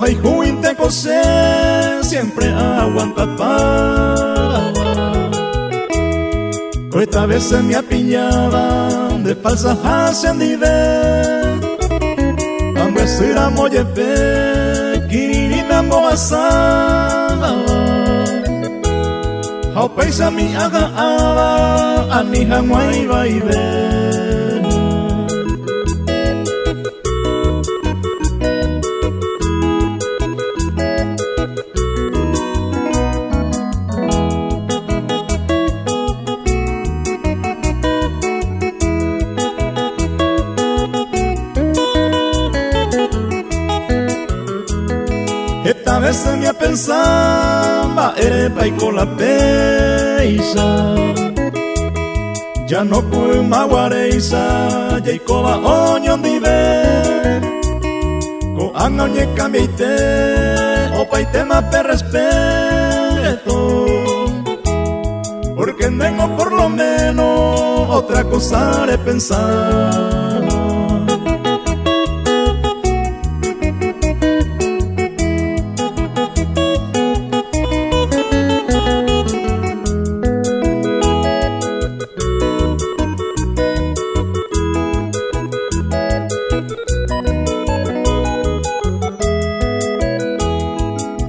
Roja y juinte cosé, siempre aguanta para. Esta vez se me apiñaban de falsas haciendides. Ambesira moyepe, kiririna moasada. Haupeisa mi agaaba, anija muaiba y ve. Esta vez me pensaba erepa y con la peisa. Ya no puedo maguareisa, ya y coba oñón dive. Con angañe cambiaite, opa y tema per respeto. Porque tengo por lo menos otra cosa de pensar.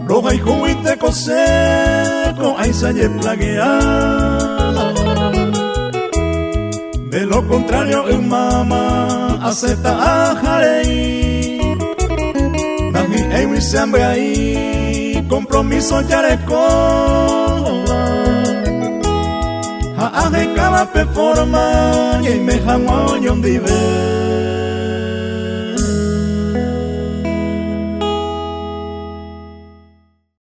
Roja y juinte cosé, con aisa y plagueada. De lo contrario, en mamá acepta a jarei. Nagi ewi sembre ahí, compromiso yareco. Ha aje cada performance y me jango a oñón dive.